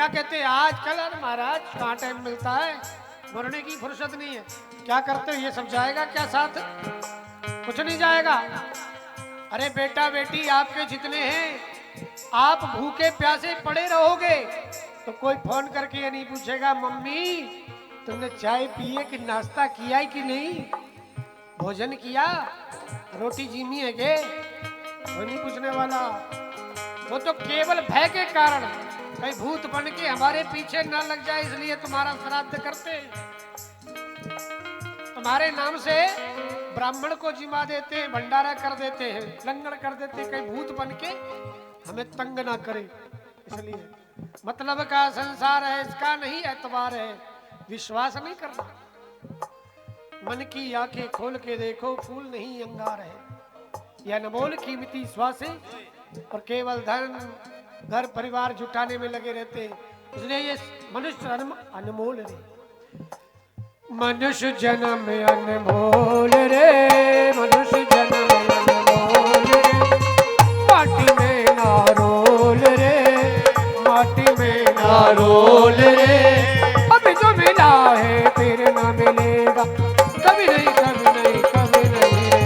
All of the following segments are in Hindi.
क्या कहते हैं आजकल? अरे महाराज कहाँ टाइम मिलता है, मरने की फुर्सत नहीं है। क्या करते हो? ये सब जाएगा क्या साथ? कुछ नहीं जाएगा। अरे बेटा बेटी आपके जितने हैं, आप भूखे प्यासे पड़े रहोगे तो कोई फोन करके ये नहीं पूछेगा मम्मी तुमने चाय पी है कि नाश्ता किया है कि नहीं, भोजन किया, रोटी जीमी है के, वो नहीं पूछने वाला। वो तो केवल भय के कारण कहीं भूत बन के हमारे पीछे न लग जाए इसलिए तुम्हारा श्राद्ध करते हैं, तुम्हारे नाम से ब्राह्मण को जिमा देते हैं, भंडारा कर देते हैं, लंगर कर देते हैं, कहीं भूत बन के हमें तंग ना करे। इसलिए मतलब का संसार है, इसका नहीं एतबार है, विश्वास नहीं करना। मन की आंखें खोल के देखो, फूल नहीं अंगार है, यह अनमोल कीमती श्वास है और केवल धन घर परिवार जुटाने में लगे रहते हैं, इसलिए ये मनुष्य अनमोल है। मनुष्य जन्म अनमोल रे, मनुष्य जन्म अनमोल रे, माटी में ना रोल रे, माटी में ना रोल रे, अभी जो मिला है फिर ना मिलेगा, कभी नहीं कभी नहीं कभी नहीं रे,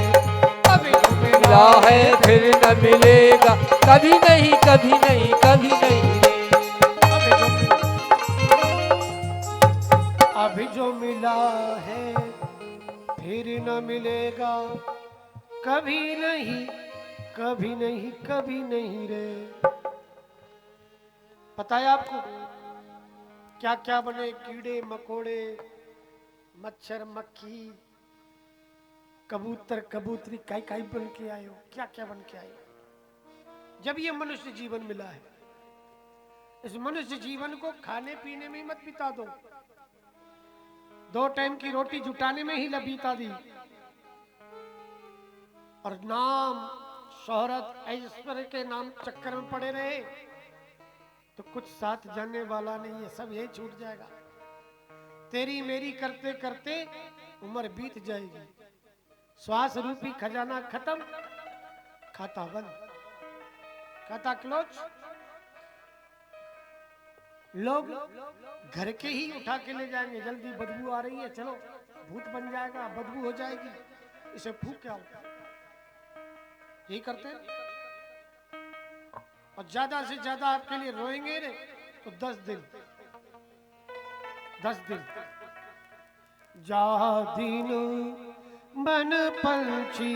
अभी जो मिला है फिर न मिलेगा, कभी नहीं कभी नहीं कभी नहीं रे। अभी जो मिला है फिर न मिलेगा, कभी नहीं कभी नहीं कभी नहीं रे। पता है आपको क्या क्या बने? कीड़े मकोड़े, मच्छर मक्खी, कबूतर कबूतरी, काई काई बन के आए हो, क्या क्या बन के आए हो। जब ये मनुष्य जीवन मिला है, इस मनुष्य जीवन को खाने पीने में मत बिता दो, 2 टाइम की रोटी जुटाने में ही बिता दी, और नाम शोहरत ऐश्वर्य के नाम चक्कर में पड़े रहे तो कुछ साथ जाने वाला नहीं है, सब यही छूट जाएगा। तेरी मेरी करते करते उम्र बीत जाएगी, श्वास रूपी खजाना खत्म, खाता बंद, खाता क्लोज। लोग घर के ही उठा के ले जाएंगे, जल्दी बदबू आ रही है, चलो भूत बन जाएगा, बदबू हो जाएगी, इसे फूक क्या होगा, यही करते हैं। और ज्यादा से ज्यादा आपके लिए रोएंगे रे तो 10 दिन, 10 दिन। जा दिन मन पंछी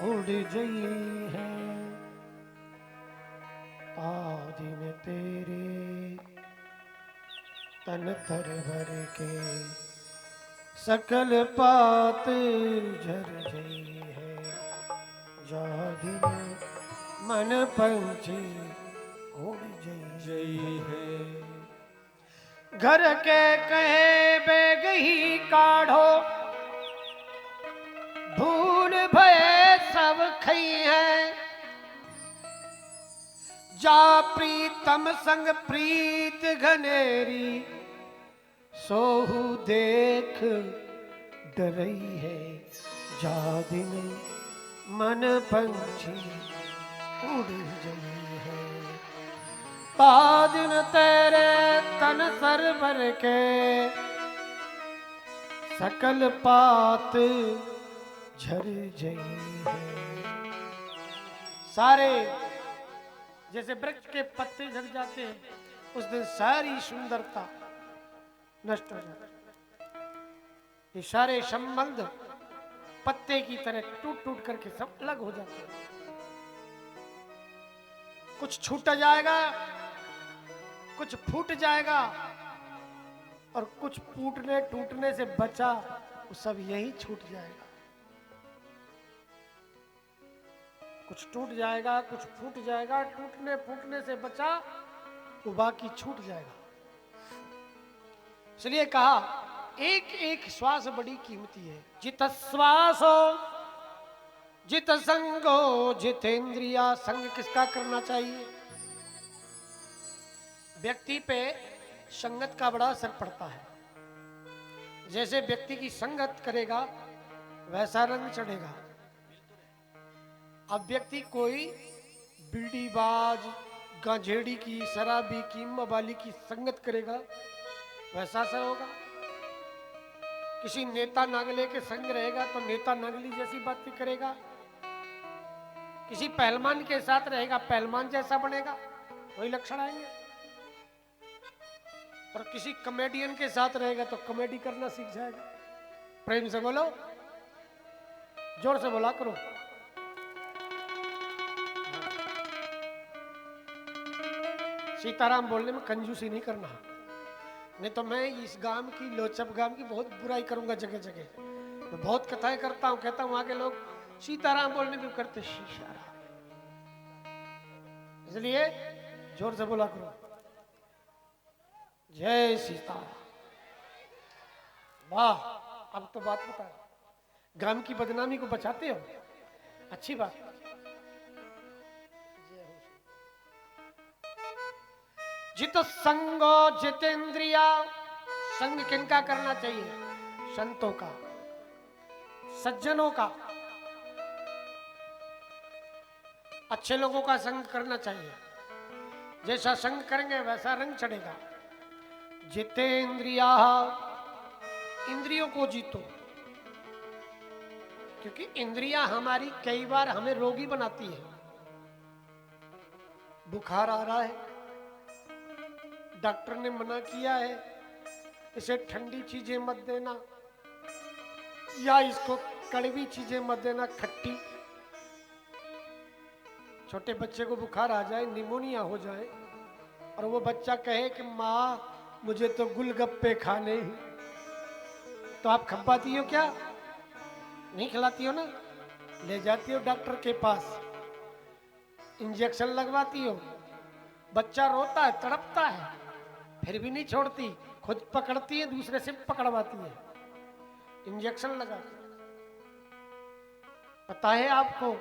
उड़ गई है, दिन तेरे तन तर भर के सकल पात झर गई है, जा दिन मन पंछी उड़ गई है। घर के कहे बेग ही काढ़ो, भूल भये सब खई है, जा प्रीतम संग प्रीत घनेरी, सोहू देख डरई है, जा दिन मन पंछी उड़ गई है, दिन तेरे तन सर भर के सकल पात झर गई है। सारे जैसे वृक्ष के पत्ते झड़ जाते हैं, उस दिन सारी सुंदरता नष्ट हो जाती है। ये सारे संबंध पत्ते की तरह टूट टूट करके सब अलग हो जाते हैं, कुछ छूट जाएगा, कुछ फूट जाएगा, और कुछ फूटने टूटने से बचा वो सब यही छूट जाएगा। कुछ टूट जाएगा, कुछ फूट जाएगा, टूटने फूटने से बचा वो बाकी छूट जाएगा। इसलिए कहा एक एक श्वास बड़ी कीमती है। जित श्वासो जित संगो जितेंद्रिया, संग किसका करना चाहिए? व्यक्ति पे संगत का बड़ा असर पड़ता है। जैसे व्यक्ति की संगत करेगा वैसा रंग चढ़ेगा। अब व्यक्ति कोई बीड़ीबाज, गांजेड़ी की, शराबी की, मवाली की संगत करेगा वैसा असर होगा। किसी नेता नागले के संग रहेगा तो नेता नागली जैसी बातें करेगा। किसी पहलवान के साथ रहेगा पहलवान जैसा बनेगा, वही लक्षण आएंगे। और किसी कॉमेडियन के साथ रहेगा तो कॉमेडी करना सीख जाएगा। प्रेम से बोलो, जोर से बोला करो। सीताराम बोलने में कंजूसी नहीं करना, नहीं तो मैं इस गांव की, लोचप गांव की बहुत बुराई करूंगा जगह जगह। मैं बहुत कथाएं करता हूं, कहता हूं वहां के लोग सीताराम बोलने में करते शीशाराम, इसलिए जोर से बोला करो, जय सीताराम। वाह, अब तो बात बता, गांव की बदनामी को बचाते हो, अच्छी बात। जित संगो जितेंद्रिया, संग किनका करना चाहिए? संतों का, सज्जनों का, अच्छे लोगों का संग करना चाहिए। जैसा संग करेंगे वैसा रंग चढ़ेगा। जितेंद्रिया, इंद्रियों को जीतो, क्योंकि इंद्रियां हमारी कई बार हमें रोगी बनाती है। बुखार आ रहा है, डॉक्टर ने मना किया है इसे ठंडी चीजें मत देना, या इसको कड़वी चीजें मत देना, खट्टी। छोटे बच्चे को बुखार आ जाए, निमोनिया हो जाए, और वो बच्चा कहे कि माँ मुझे तो गुलगप्पे खाने ही, तो आप खपाती हो क्या? नहीं खिलाती हो ना, ले जाती हो डॉक्टर के पास, इंजेक्शन लगवाती हो। बच्चा रोता है, तड़पता है, फिर भी नहीं छोड़ती, खुद पकड़ती है, दूसरे से पकड़वाती है, इंजेक्शन लगाती। पता है आपको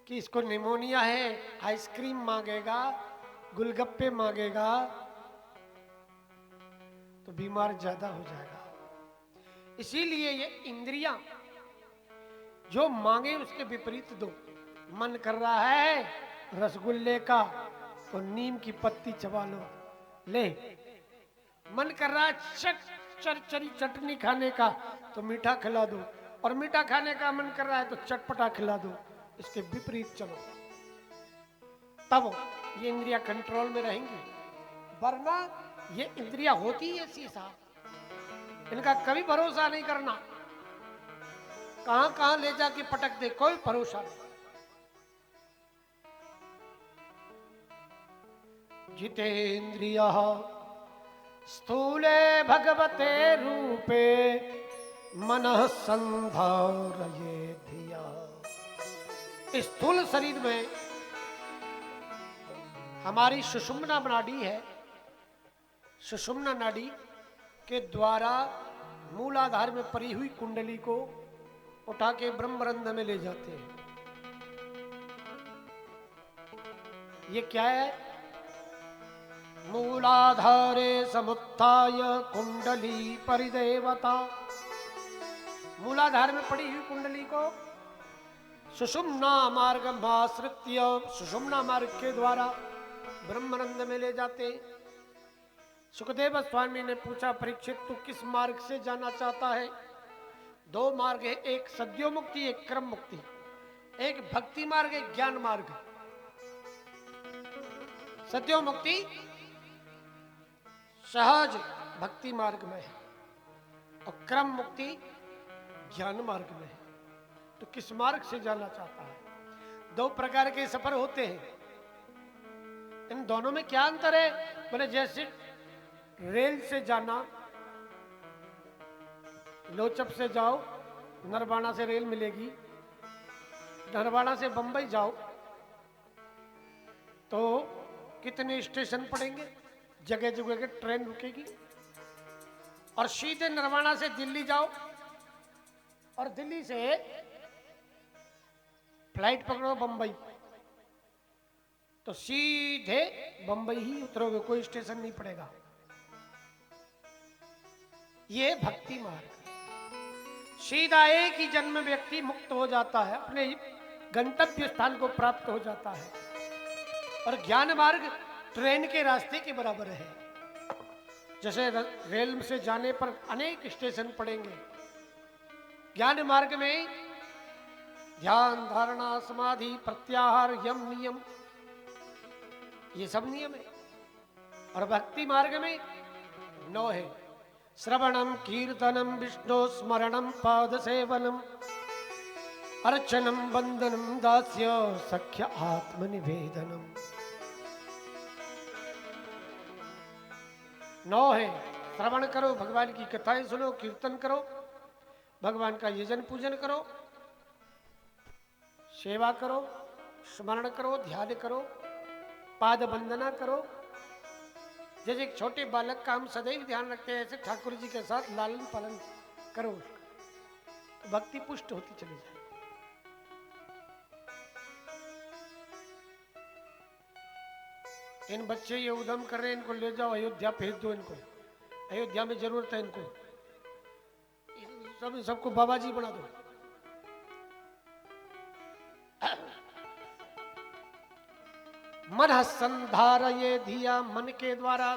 कि इसको निमोनिया है, आइसक्रीम मांगेगा, गुलगप्पे मांगेगा तो बीमार ज्यादा हो जाएगा। इसीलिए ये इंद्रियां जो मांगे उसके विपरीत दो। मन कर रहा है रसगुल्ले का तो नीम की पत्ती चबा लो, ले। मन कर रहा है चरचरी चटनी खाने का तो मीठा खिला दो, और मीठा खाने का मन कर रहा है तो चटपटा खिला दो। इसके विपरीत चलो, तब ये इंद्रियां कंट्रोल में रहेंगी। वरना ये इंद्रियां होती है शीशा, इनका कभी भरोसा नहीं करना, कहां कहां ले जाके पटक दे, कोई भरोसा नहीं। जितेंद्रिया स्थूले भगवते रूपे मनः संधारये धिया। स्थूल शरीर में हमारी सुषुम्ना नाड़ी है, सुषुम्ना नाड़ी के द्वारा मूलाधार में पड़ी हुई कुंडली को उठा के ब्रह्मरंध्र में ले जाते हैं। ये क्या है? मूलाधारे समुत्थाय कुंडली परिदेवता। मूलाधार में पड़ी हुई कुंडली को सुषुम्ना मार्ग आश्रित्य, सुषुम्ना मार्ग के द्वारा ब्रह्मरंध्र में ले जाते। सुखदेव स्वामी ने पूछा, परीक्षित तू किस मार्ग से जाना चाहता है? दो मार्ग है, एक सद्यो मुक्ति, एक क्रम मुक्ति। एक भक्ति मार्ग, एक ज्ञान मार्ग। सद्यो मुक्ति सहज भक्ति मार्ग में है, और क्रम मुक्ति ज्ञान मार्ग में है। तो किस मार्ग से जाना चाहता है? दो प्रकार के सफर होते हैं, इन दोनों में क्या अंतर है? बोले जैसे रेल से जाना, लोचप से जाओ, नरवाना से रेल मिलेगी, नरवाना से बंबई जाओ तो कितने स्टेशन पड़ेंगे, जगह जगह के ट्रेन रुकेगी। और सीधे नरवाना से दिल्ली जाओ, और दिल्ली से फ्लाइट पकड़ो बंबई, तो सीधे बंबई ही उतरोगे, कोई स्टेशन नहीं पड़ेगा। ये भक्ति मार्ग, सीधा एक ही जन्म में व्यक्ति मुक्त हो जाता है, अपने गंतव्य स्थान को प्राप्त हो जाता है। और ज्ञान मार्ग ट्रेन के रास्ते के बराबर है। जैसे रेल से जाने पर अनेक स्टेशन पड़ेंगे, ज्ञान मार्ग में ध्यान, धारणा, समाधि, प्रत्याहार, यम, नियम, ये सब नियम है। और भक्ति मार्ग में 9 है। श्रवणम, कीर्तनम, विष्णु स्मरणम, पाद सेवनम, अर्चनम, वंदनम, दास्य, सख्य, आत्मनिवेदनम। 9 है। श्रवण करो, भगवान की कथाएं सुनो, कीर्तन करो, भगवान का यजन पूजन करो, सेवा करो, स्मरण करो, ध्यान करो, पाद वंदना करो। जैसे एक छोटे बालक का हम सदैव ध्यान रखते हैं, ऐसे ठाकुर जी के साथ लालन पालन करो, तो भक्ति पुष्ट होती चली जाए। इन बच्चे ये उद्यम कर रहे हैं, इनको ले जाओ अयोध्या, भेज दो इनको, अयोध्या में जरूरत है इनको, सबको बाबा जी बना दो। मन संधारये धिया, मन के द्वारा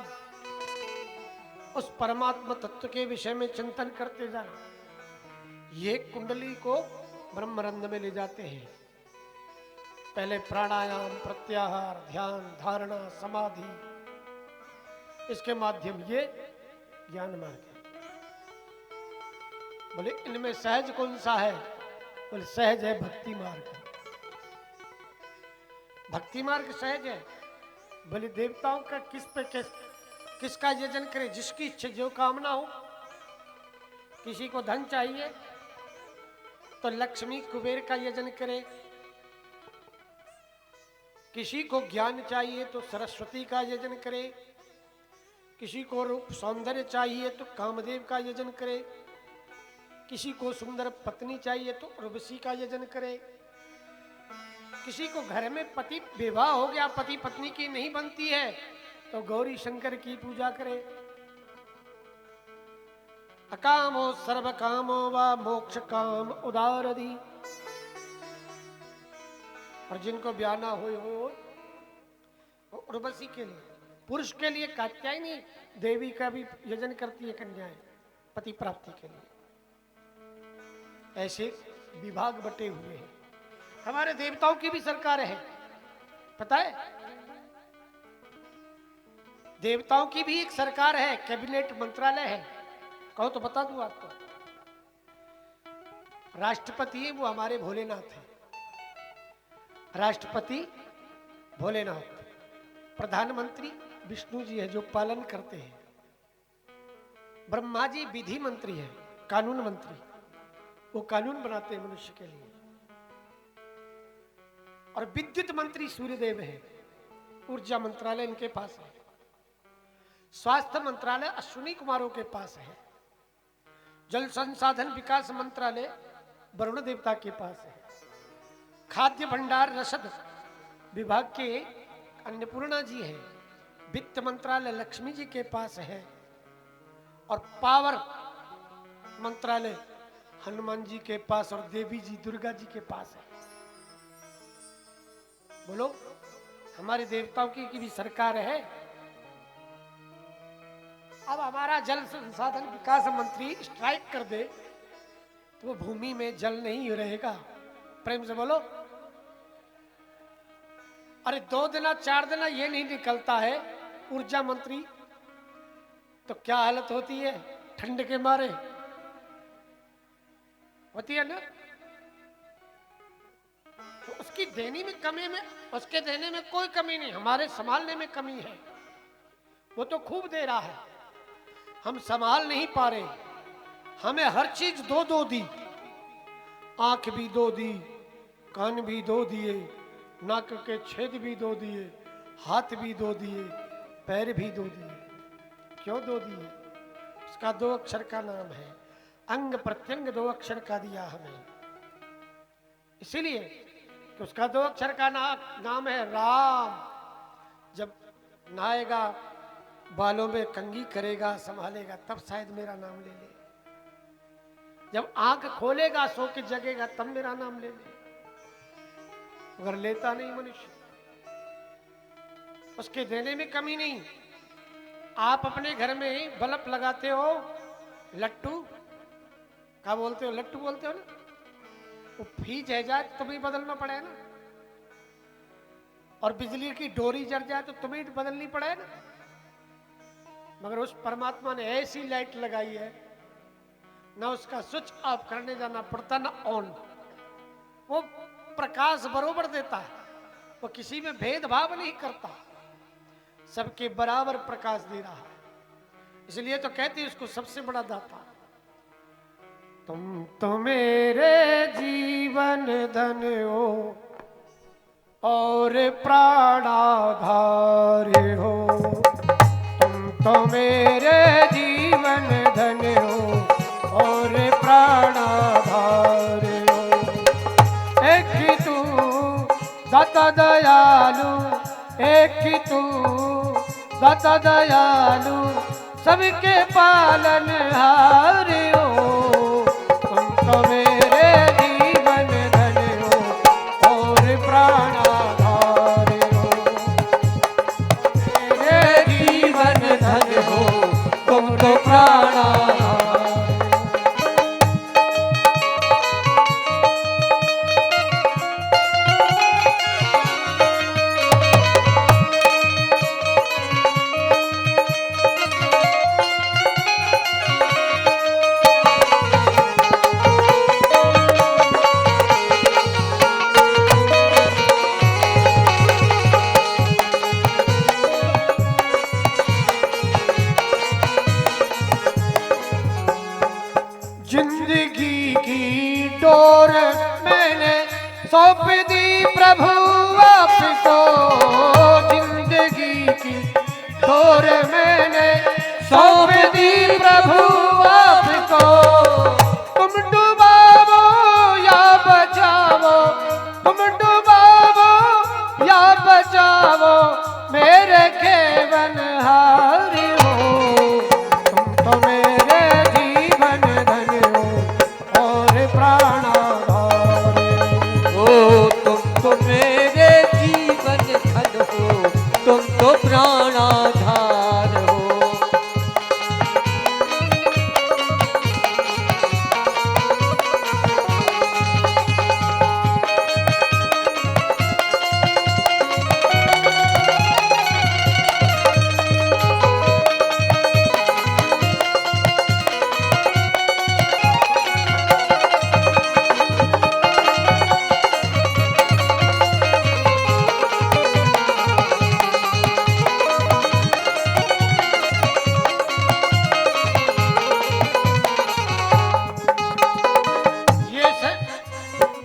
उस परमात्मा तत्व के विषय में चिंतन करते जाना। ये कुंडली को ब्रह्मरंध में ले जाते हैं। पहले प्राणायाम, प्रत्याहार, ध्यान, धारणा, समाधि, इसके माध्यम ये ज्ञान मार्ग है। बोले इनमें सहज कौन सा है? बोले सहज है भक्ति मार्ग। भक्ति मार्ग सहज है। बोले देवताओं का किसका यजन करे? जिसकी इच्छा जो कामना हो। किसी को धन चाहिए तो लक्ष्मी कुबेर का यजन करे, किसी को ज्ञान चाहिए तो सरस्वती का यजन करे, किसी को रूप सौंदर्य चाहिए तो कामदेव का यजन करे, किसी को सुंदर पत्नी चाहिए तो उर्वशी का यजन करे, किसी को घर में पति विवाह हो गया, पति पत्नी की नहीं बनती है तो गौरी शंकर की पूजा करे। अकामो सर्व कामो वा मोक्ष काम उदारधि। और जिनको ब्याह ना हो उर्वशी के लिए, पुरुष के लिए कात्यायनी देवी का भी यजन करती है कन्याएं पति प्राप्ति के लिए। ऐसे विभाग बटे हुए हैं। हमारे देवताओं की भी सरकार है, पता है? देवताओं की भी एक सरकार है, कैबिनेट मंत्रालय है। कहो तो बता दूं आपको। राष्ट्रपति है वो हमारे भोलेनाथ है, राष्ट्रपति भोलेनाथ। प्रधानमंत्री विष्णु जी है जो पालन करते हैं। ब्रह्मा जी विधि मंत्री है, कानून मंत्री, वो कानून बनाते हैं मनुष्य के लिए। और विद्युत मंत्री सूर्यदेव है, ऊर्जा मंत्रालय इनके पास है। स्वास्थ्य मंत्रालय अश्विनी कुमारों के पास है। जल संसाधन विकास मंत्रालय वरुण देवता के पास है। खाद्य भंडार रसद विभाग के अन्नपूर्णा जी है। वित्त मंत्रालय लक्ष्मी जी के पास है। और पावर मंत्रालय हनुमान जी के पास और देवी जी दुर्गा जी के पास है। बोलो हमारे देवताओं की भी सरकार है। अब हमारा जल संसाधन विकास मंत्री स्ट्राइक कर दे तो वो भूमि में जल नहीं रहेगा। प्रेम से बोलो। अरे 2 दिन 4 दिन ये नहीं निकलता है ऊर्जा मंत्री तो क्या हालत होती है ठंड के मारे, होती है ना? तो उसकी देने में कमी में, उसके देने में कोई कमी नहीं, हमारे संभालने में कमी है। वो तो खूब दे रहा है, हम संभाल नहीं पा रहे। हमें हर चीज 2 दी, आंख भी 2 दी, कान भी 2 दिए, नाक के छेद भी 2 दिए, हाथ भी 2 दिए, पैर भी 2 दिए। क्यों 2 दिए? उसका 2 अक्षर का नाम है। अंग प्रत्यंग 2 अक्षर का दिया हमें, इसीलिए कि उसका 2 अक्षर का नाम है राम। जब नहाएगा, बालों में कंघी करेगा, संभालेगा, तब शायद मेरा नाम ले ले। जब आंख खोलेगा, सो के जगेगा, तब मेरा नाम ले ले। अगर लेता नहीं मनुष्य। उसके देने में कमी नहीं। आप अपने घर में बल्ब लगाते हो, लट्टू क्या बोलते हो, लट्टू बोलते हो ना, वो फीज है जाए तो तुम्हें बदलना पड़े ना, और बिजली की डोरी जल जाए तो तुम्हें बदलनी पड़े ना। मगर उस परमात्मा ने ऐसी लाइट लगाई है, ना उसका स्विच ऑफ करने जाना पड़ता ना ऑन, वो प्रकाश बरोबर देता है, वो किसी में भेदभाव नहीं करता, सबके बराबर प्रकाश दे रहा है। इसलिए तो कहते हैं उसको सबसे बड़ा दाता। तुम तो मेरे जीवन धन हो और प्राणाधार हो, तुम तो मेरे जीवन धन हो और प्राणाधार हो। एक तू दाता दयालु, एक तू दाता दयालु, सबके पालनहार हो, तुम तो मेरे जीवन धन हो और प्राणाधार हो, मेरे जीवन धन हो तुम तो प्राणाधार। जिंदगी की डोर मैंने सौंप दी प्रभु आपको, जिंदगी की डोर मैंने सौंप दी प्रभु आपको। तुम डुबावो या बचावो, तुम डुबावो या बचावो, मेरे केवनहारी हो, तुम तो मेरे जीवन धन हो और प्राणाधार ओ तुम तो मेरे जीवन धन हो तुम तो प्राणाधार हो।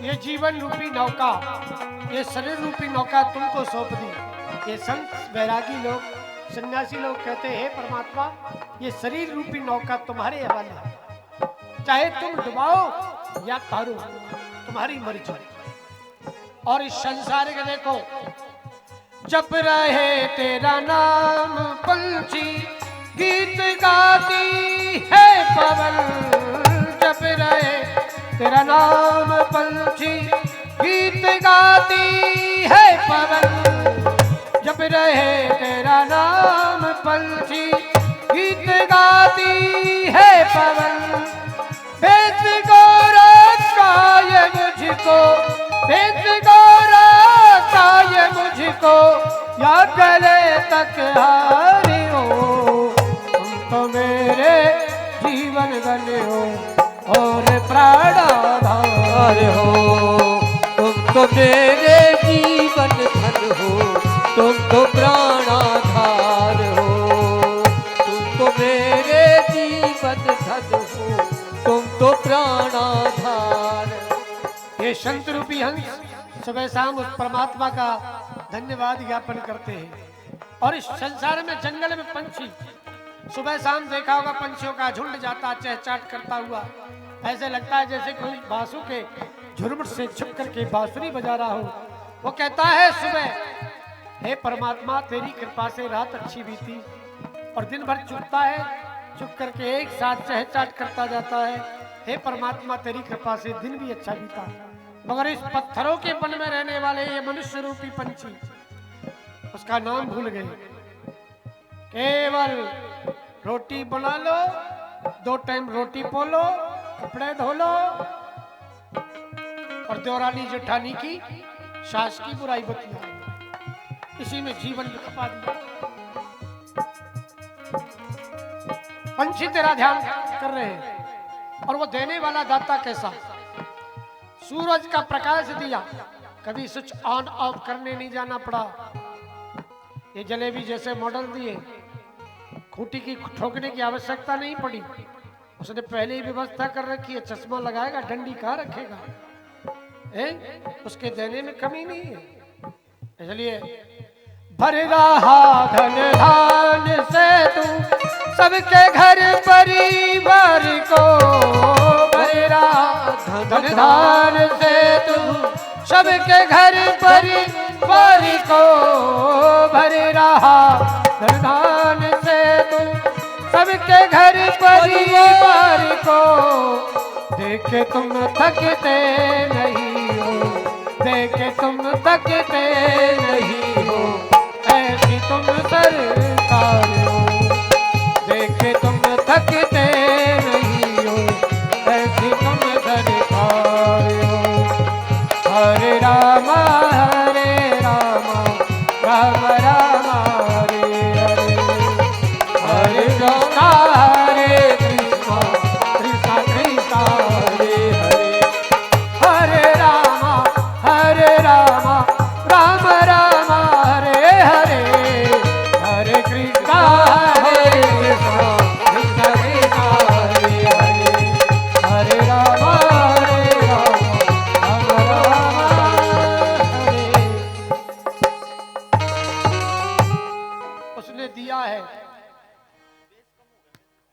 ये जीवन रूपी नौका, ये शरीर रूपी नौका तुमको सौंप दी। ये संत बैरागी लोग, सन्यासी लोग कहते हैं परमात्मा ये शरीर रूपी नौका तुम्हारे हवाले है, चाहे तुम डुबाओ या तारो, तुम्हारी मर्जी। और इस संसार के देखो, जप रहे तेरा नाम पंछी, गीत गाती है पवन, जप रहे तेरा नाम पंछी, गीत गाती है पवन, जप रहे तेरा नाम पंछी, गीत गाती है पवन। भेद गौरा काय मुझको, भेद गौरा काय मुझको, या गले तक हारी हो, तुम तो मेरे जीवन धन हो और प्राणाधार हो। तुम तो मेरे जीवन धन हो तुम तो प्राणाधार हो, तुम तो मेरे जीवन धन हो तुम तो प्राणाधार। ये संत रूपी हंस सुबह शाम उस परमात्मा का धन्यवाद ज्ञापन करते हैं। और इस संसार में जंगल में पंछी, सुबह शाम देखा होगा पंछियों का झुंड जाता चहचहाट करता हुआ, ऐसे लगता है जैसे कोई बांसुर के झुरमुट से छुप करके बांसुरी बजा रहा हो। वो कहता है सुबह, हे परमात्मा तेरी कृपा से रात अच्छी बीती, और दिन भर चुपता है, चुप करके एक साथ चहचहाट करता जाता है। हे परमात्मा तेरी कृपा से दिन भी अच्छा बीता। मगर इस पत्थरों के बन में रहने वाले ये मनुष्य रूपी पंछी उसका नाम भूल गए। केवल रोटी बना लो, 2 टाइम रोटी पोलो, कपड़े धो लो और देवरानी जेठानी की सास की बुराई बतिया, इसी में जीवन में खपा दिया। पंछी तेरा ध्यान कर रहे हैं और वो देने वाला दाता कैसा? सूरज का प्रकाश दिया, कभी स्विच ऑन ऑफ करने नहीं जाना पड़ा। ये जलेबी जैसे मॉडल दिए, खूंटी की ठोकने की आवश्यकता नहीं पड़ी। उसने पहले ही व्यवस्था कर रखी है, चश्मा लगाएगा, डंडी कहाँ रखेगा, उसके देने में कमी नहीं है। इसलिए भर रहा धन धान से तू सबके घर परिवार को, भर रहा धन धान से तू सबके घर परिवार को, भर रहा धन धान से तू सबके घर परिवार को। देखे तुम थकते नहीं हो, देखे तुम थकते नहीं हो, ऐसी तुम सरकार हो। देखे तुम थकते नहीं हो, ऐसी तुम सरकार हो। हरे रामा राम राम हरे हरे, हरे कृष्णा हरे कृष्णा कृष्णा कृष्णा हरे हरे। हरे राम राम राम हरे हरे, हरे कृष्णा हरे कृष्णा कृष्णा कृष्णा हरे हरे। हरे राम राम राम हरे। उसने दिया है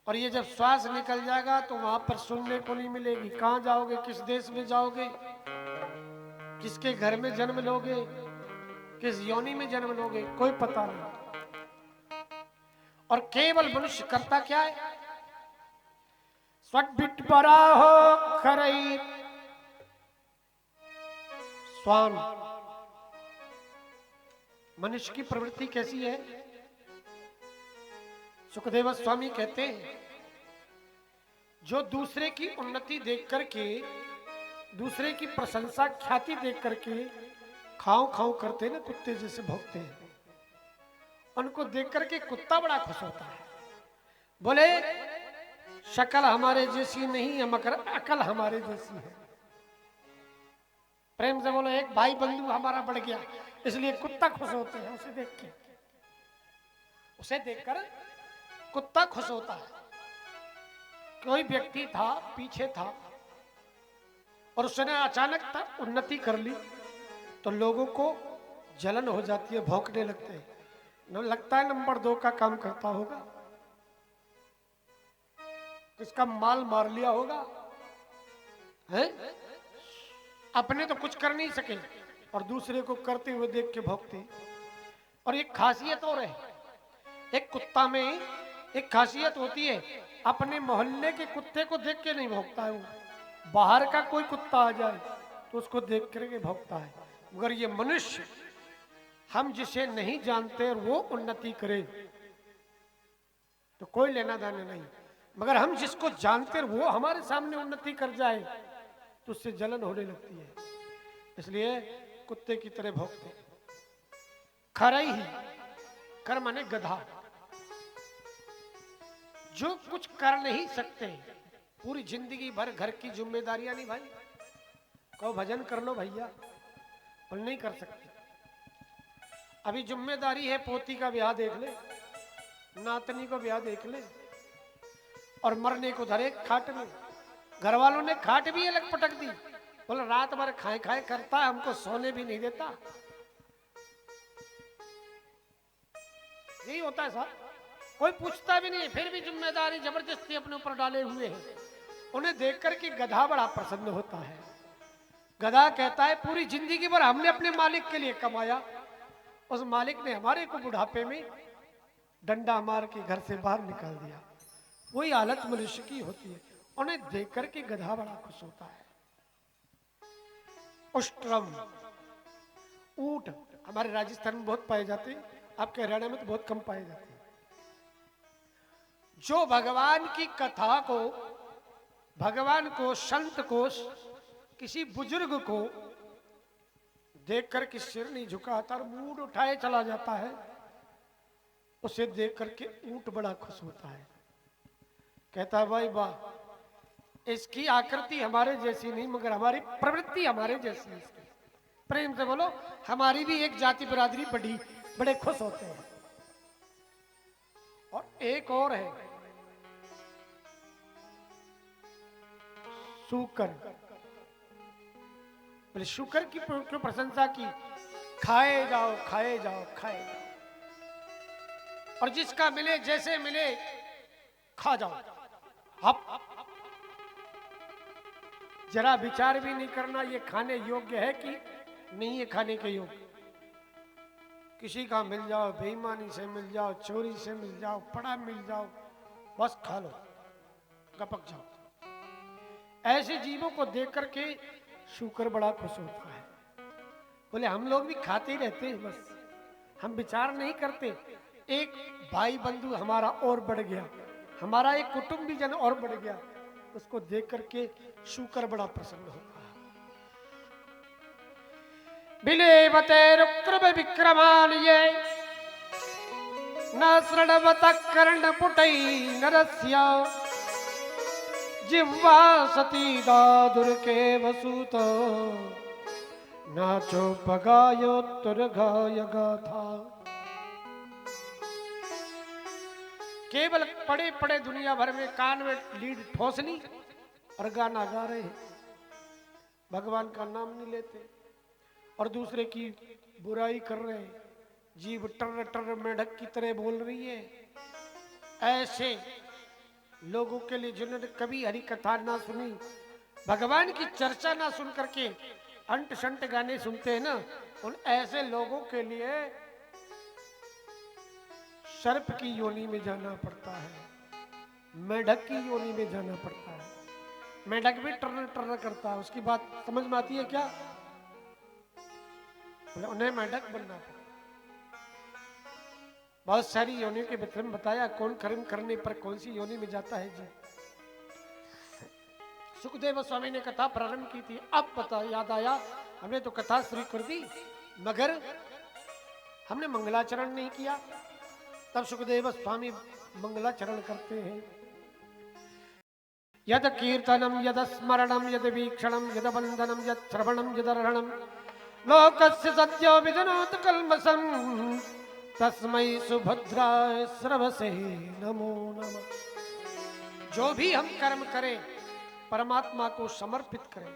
और ये जब श्वास निकल जाएगा तो वहां पर सुनने को नहीं मिलेगी। कहां जाओगे, किस देश में जाओगे, किसके घर में जन्म लोगे, किस योनि में जन्म लोगे, कोई पता नहीं। और केवल मनुष्य करता क्या है? स्वट बिट बरा हो खरई स्वान। मनुष्य की प्रवृत्ति कैसी है? सुखदेव स्वामी कहते हैं, जो दूसरे की उन्नति देख करके, दूसरे की प्रशंसा ख्याति देख करके खाओ खाओ करते ना, कुत्ते जैसे भौंकते हैं, उनको देख करके कुत्ता बड़ा खुश होता है। बोले शक्ल हमारे जैसी नहीं है मगर अकल हमारे जैसी है। प्रेम से बोलो, एक भाई बंधु हमारा बढ़ गया, इसलिए कुत्ता खुश होते हैं उसे देख के। उसे देखकर कुत्ता खुश होता है। कोई व्यक्ति था, पीछे था और उसने अचानक उन्नति कर ली तो लोगों को जलन हो जाती है, भौंकने लगते हैं। लगता है नंबर 2 का काम करता होगा, किसका माल मार लिया होगा, है? अपने तो कुछ कर नहीं सके और दूसरे को करते हुए देख के भौंकते। और एक खासियत और है, एक कुत्ता में एक खासियत होती है, अपने मोहल्ले के कुत्ते को देख के नहीं भौंकता है वो। बाहर का कोई कुत्ता आ जाए तो उसको देख करके भौंकता है। मगर ये मनुष्य, हम जिसे नहीं जानते और वो उन्नति करे तो कोई लेना देना नहीं, मगर हम जिसको जानते और वो हमारे सामने उन्नति कर जाए तो उससे जलन होने लगती है। इसलिए कुत्ते की तरह भौंकते। खरई ही, कर माने गधा, जो कुछ कर नहीं सकते, पूरी जिंदगी भर घर की जिम्मेदारियां नहीं भाई, कहो भजन कर लो भैया, पर नहीं कर सकते। अभी जिम्मेदारी है, पोती का ब्याह देख ले, नातनी को ब्याह देख ले, और मरने को धरे खाट में। घर वालों ने खाट भी अलग पटक दी, बोला रात भर खाए खाए करता है, हमको सोने भी नहीं देता। यही होता है साहब, कोई पूछता भी नहीं, फिर भी जिम्मेदारी जबरदस्ती अपने ऊपर डाले हुए हैं। उन्हें देख करके गधा बड़ा प्रसन्न होता है। गधा कहता है पूरी जिंदगी भर हमने अपने मालिक के लिए कमाया, उस मालिक ने हमारे को बुढ़ापे में डंडा मार के घर से बाहर निकाल दिया। वही हालत मनुष्य की होती है। उन्हें देख करके गधा बड़ा खुश होता है। उष्ट्रम, ऊंट, हमारे राजस्थान में बहुत पाए जाते हैं, आपके हरियाणा में तो बहुत कम पाए जाते हैं। जो भगवान की कथा को, भगवान को, संत को, किसी बुजुर्ग को देख कर के सिर नहीं झुकाता और मूड उठाए चला जाता है, उसे देख करके ऊंट बड़ा खुश होता है, कहता है भाई वाह, इसकी आकृति हमारे जैसी नहीं मगर हमारी प्रवृत्ति हमारे जैसी है। प्रेम से बोलो, हमारी भी एक जाति बिरादरी बड़े खुश होते हैं। और एक और है शुकर। बोले शुकर की क्यों प्रशंसा की? खाए जाओ खाए जाओ खाए जाओ, और जिसका मिले जैसे मिले खा जाओ। अब जरा विचार भी नहीं करना ये खाने योग्य है कि नहीं है खाने के योग्य। किसी का मिल जाओ, बेईमानी से मिल जाओ, चोरी से मिल जाओ, पड़ा मिल जाओ, बस खा लो, गपक जाओ। ऐसे जीवों को देख करके शुकर बड़ा खुश होता है। बोले हम लोग भी खाते ही रहते हैं, बस हम विचार नहीं करते। एक भाई बंधु हमारा और बढ़ गया, हमारा एक कुटुंबीजन और बढ़ गया, उसको देख करके शुकर बड़ा प्रसन्न होता है। बिलेवते रुक्रम विक्रमालये न श्रणवत कर्ण पुटै नरस्य जिह्वा सती दादुर के वसुत नाचो पगायोत्तर गाय गाथा। केवल पड़े पड़े दुनिया भर में कान में लीड ठोस ली और गाना गा रहे हैं, भगवान का नाम नहीं लेते और दूसरे की बुराई कर रहे हैं, जीव टर टर मेढक की तरह बोल रही है। ऐसे लोगों के लिए जिन्होंने कभी हरि कथा ना सुनी, भगवान की चर्चा ना सुन करके अंट शंट गाने सुनते हैं ना, उन ऐसे लोगों के लिए सर्प की योनि में जाना पड़ता है, मेढक की योनि में जाना पड़ता है। मेढक भी टर्र टर्र करता है, उसकी बात समझ में आती है क्या? उन्हें मेढक बनना पड़ता। बहुत सारी योनियों के बारे में बताया, कौन कर्म करने पर कौन सी योनि में जाता है जी। सुखदेव स्वामी ने कथा प्रारंभ की थी, अब पता याद आया हमने तो कथा शुरू कर दी मगर हमने मंगलाचरण नहीं किया। तब सुखदेव स्वामी मंगलाचरण करते हैं। यद कीर्तनम यद स्मरणम यद वीक्षणम यद वंदनम यद श्रवणम यद अर्हणम लोकस्य सद्यो विदनोत कल्मषम तस्मै सुभद्राय श्रवसे नमो नमः। जो भी हम कर्म करें परमात्मा को समर्पित करें।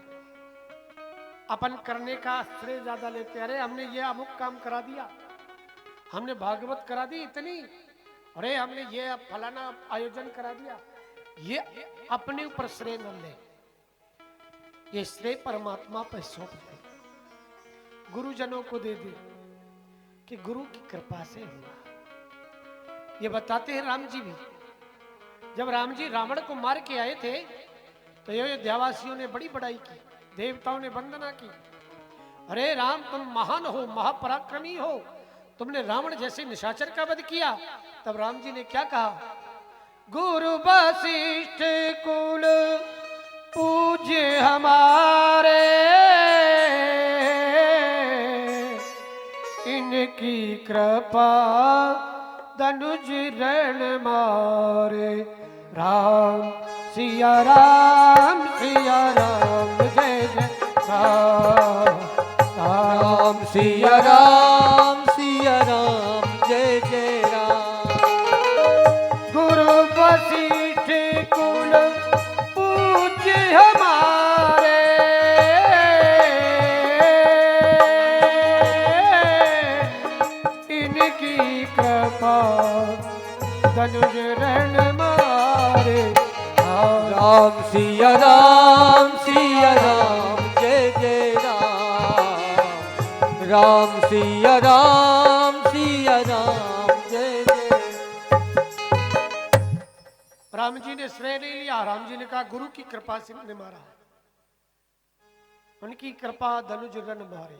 अपन करने का श्रेय ज्यादा लेते, अरे हमने ये अमुक काम करा दिया, हमने भागवत करा दी इतनी, अरे हमने ये फलाना आयोजन करा दिया, ये अपने ऊपर श्रेय न ले, ये श्रेय परमात्मा पर सौंप दे, गुरुजनों को दे दे कि गुरु की कृपा से हुआ। ये बताते हैं राम जी भी, जब राम जी रावण को मार के आए थे तो अयोध्यावासियों ने बड़ी बड़ाई की, देवताओं ने वंदना की, अरे राम तुम महान हो, महापराक्रमी हो, तुमने रावण जैसे निशाचर का वध किया। तब राम जी ने क्या कहा? गुरु वशिष्ठ कुल पूज्य हमारे, इनकी कृपा धनुज रण मारे। राम सिया राम सिया राम जय जय राम, राम सिया राम सिया राम जय जय राम। गुरु वशिष्ठ कुल पूज्य हमारे, इनकी कृपा धनुज रण मारे। राम सिया राम जय जय राम, राम सिया राम जय जय। राम जी ने श्रेय नहीं लिया, राम जी ने कहा गुरु की कृपा से ने मारा, उनकी कृपा धनुज रण मारे।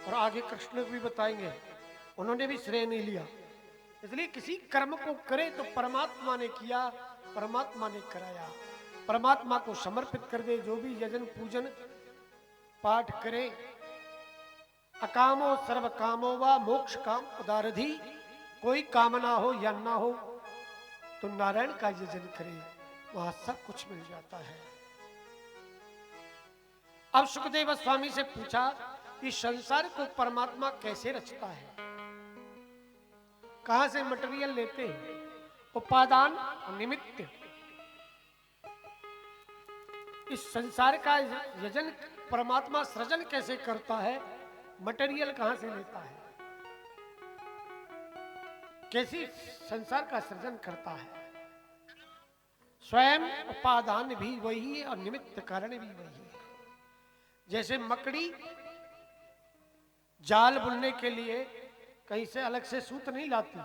और आगे कृष्ण भी बताएंगे, उन्होंने भी श्रेय नहीं लिया। इसलिए किसी कर्म को करे तो परमात्मा ने किया, परमात्मा ने कराया, परमात्मा को समर्पित कर दे। जो भी यजन पूजन पाठ करे, अकामो सर्व कामो वा मोक्ष काम उदारधि, कोई कामना हो या ना हो तो नारायण का यजन करे, वहां सब कुछ मिल जाता है। अब सुखदेव स्वामी से पूछा कि संसार को परमात्मा कैसे रचता है, कहां से मटेरियल लेते हैं, उपादान और निमित्त। इस संसार का यजन परमात्मा सृजन कैसे करता है, मटेरियल कहां से लेता है, कैसी संसार का सृजन करता है। स्वयं उपादान भी वही है और निमित्त कारण भी वही है। जैसे मकड़ी जाल बुनने के लिए कहीं से अलग से सूत नहीं लाती,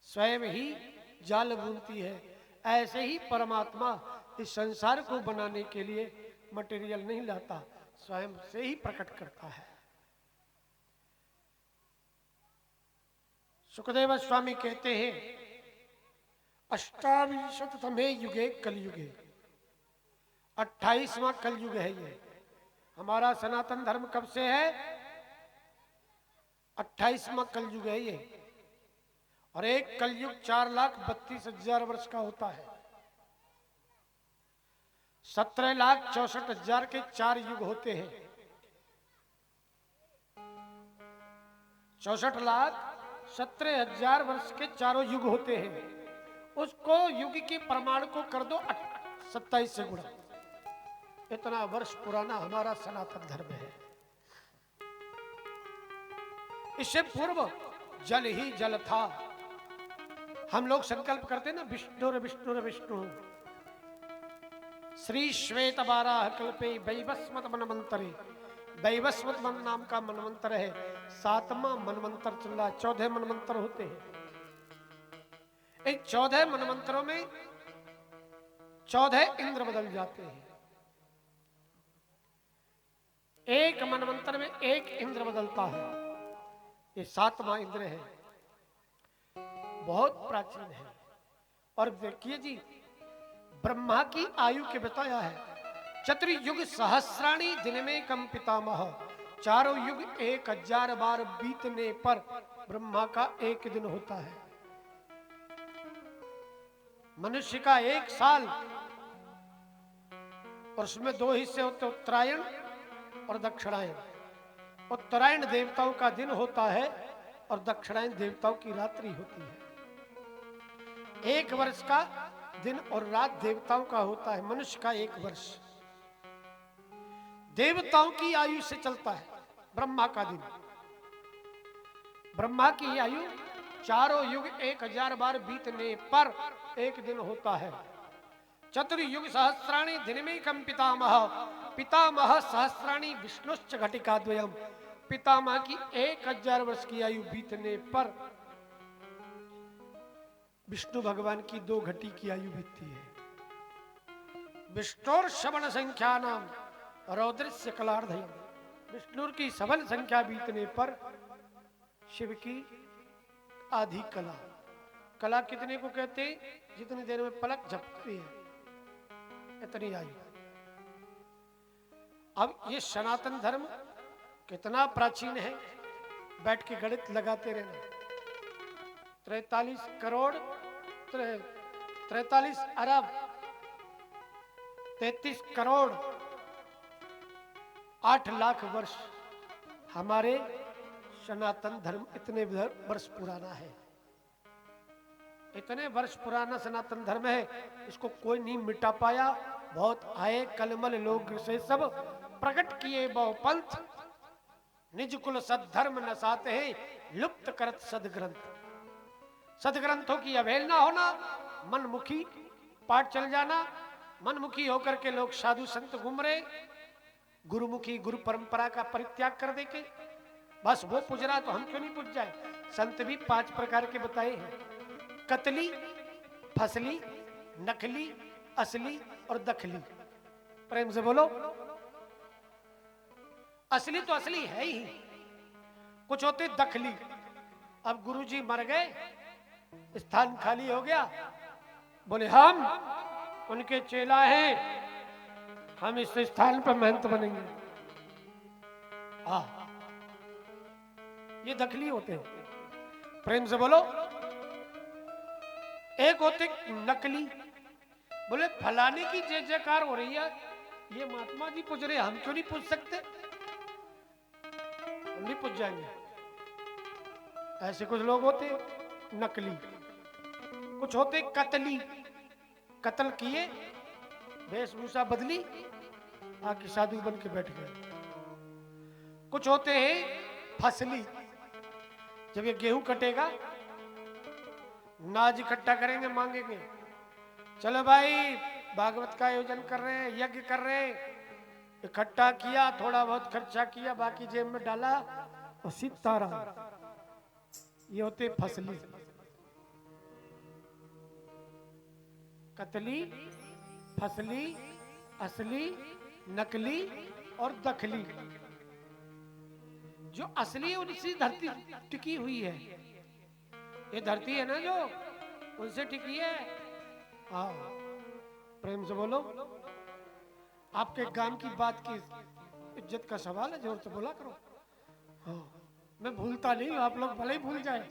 स्वयं ही जाल बुनती है। ऐसे ही परमात्मा इस संसार को बनाने के लिए मटेरियल नहीं लाता, स्वयं से ही प्रकट करता है। सुखदेव स्वामी कहते हैं, अष्टाविंशततमे युगे कलयुगे, 28वां कलयुग है ये। हमारा सनातन धर्म कब से है? 28वां कलयुग है ये। और एक कलयुग 4,32,000 वर्ष का होता है। 17,64,000 के 4 युग होते हैं। 64,17,000 वर्ष के चारों युग होते हैं। उसको युग के प्रमाण को कर दो 27 से गुणा, इतना वर्ष पुराना हमारा सनातन धर्म है। इससे पूर्व जल ही जल था। हम लोग संकल्प करते ना, विष्णु विष्णु विष्णु। श्री श्वेत बाराह कल्पे वैवस्वत मनमंतरे, वैवस्वत मन नाम का मनमंत्र है। 7वां मनमंत्र चल रहा है। 14 मनमंत्र होते हैं। इन 14 मनमंत्रों में 14 इंद्र बदल जाते हैं। एक मनमंत्र में एक इंद्र बदलता है। ये 7वां इंद्र है, बहुत प्राचीन है। और देखिए जी, ब्रह्मा की आयु के बताया है, चतुर्युग सहस्राणी दिन में कम पितामह। चारों युग 1000 बार बीतने पर ब्रह्मा का एक दिन होता है। मनुष्य का 1 साल, और उसमें 2 हिस्से होते, उत्तरायण और दक्षिणायन। उत्तरायण देवताओं का दिन होता है और दक्षिणायन देवताओं की रात्रि होती है। 1 वर्ष का दिन और रात देवताओं का होता है, मनुष्य का 1 वर्ष। देवताओं की आयु से चलता है ब्रह्मा का दिन। ब्रह्मा की आयु चारों युग 1000 बार बीतने पर एक दिन होता है। चतुर्युग सहस्राणी दिन में कम पितामह। पितामह सहस्राणी विष्णुश्च घटिका द्वयम। पितामह की 1000 वर्ष की आयु बीतने पर विष्णु भगवान की 2 घटी की आयु बीतती है। विष्णुर श्रवण संख्या नाम रौद्रस्य कलार्धयम। विष्णु की श्रवण संख्या बीतने पर शिव की आधी कला। कला कितने को कहते हैं? जितनी देर में पलक झपकती है, इतनी आयु। अब ये सनातन धर्म कितना प्राचीन है, बैठ के गणित लगाते रहना। 43 करोड़ 43 अरब 33 करोड़ 8 लाख वर्ष हमारे सनातन धर्म इतने वर्ष पुराना है। इतने वर्ष पुराना सनातन धर्म है, इसको कोई नहीं मिटा पाया। बहुत आए कलमल लोग से सब प्रकट किए बहु पंथ। निज कुल सद्धर्म नसाते हैं, लुप्त करत सदग्रंथ। सदग्रंथों की अवहेलना होना, मनमुखी पाठ चल जाना, मनमुखी होकर के लोग साधु संत घूम रहे, गुरुमुखी गुरु परंपरा का परित्याग कर दे के बस वो पूज रहा तो हम क्यों नहीं पूज जाए। संत भी 5 प्रकार के बताए हैं, कतली, फसली, नकली, असली और दखली। प्रेम से बोलो। असली तो असली है ही, कुछ होते दखली। अब गुरुजी मर गए, स्थान खाली हो गया, बोले हम उनके चेला हैं, हम इस स्थान पर महंत बनेंगे। हाँ, ये दखली होते हैं। प्रेम से बोलो। एक होते नकली, बोले फलाने की जय जयकार हो रही है, ये महात्मा जी पूछ रहे, हम क्यों नहीं पूछ सकते, हम नहीं पूछ जाएंगे। ऐसे कुछ लोग होते नकली। कुछ होते कतली, कत्ल किए, वेशभूषा बदली, आके साधु बन के बैठ गए। कुछ होते हैं फसली, जब ये गेहूं कटेगा, नाज इकट्ठा करेंगे, मांगेंगे, चलो भाई भागवत का आयोजन कर रहे हैं, यज्ञ कर रहे हैं, इकट्ठा किया, थोड़ा बहुत खर्चा किया, बाकी जेब में डाला और सीतारा। ये होते फसली। कतली, फसली, असली, नकली और दखली। जो असली उनसी धरती टिकी हुई है, ये धरती है ना जो, उनसे टिकी है। हाँ, प्रेम से बोलो। आपके गांव की बात की इज्जत का सवाल है, जोर से बोला करो। हाँ, मैं भूलता नहीं, आप लोग भले ही भूल जाए।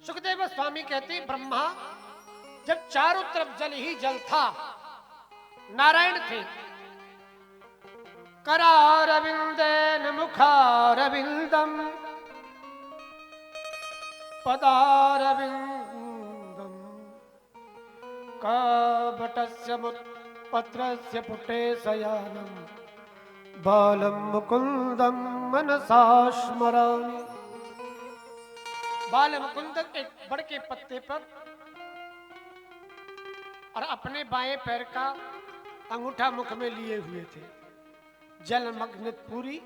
सुखदेव स्वामी कहते, ब्रह्मा जब चारों तरफ जल ही जल था, नारायण थे, करारविंदेन मुखारविंदम पदारविंदम कबटस्य पत्रस्य पुटे शयानम बालम मुकुंदम मनसा स्मरामि। बाल मुकुंद एक बड़ के पत्ते पर और अपने बाएं पैर का अंगूठा मुख में लिए हुए थे। जलमग्न पूरी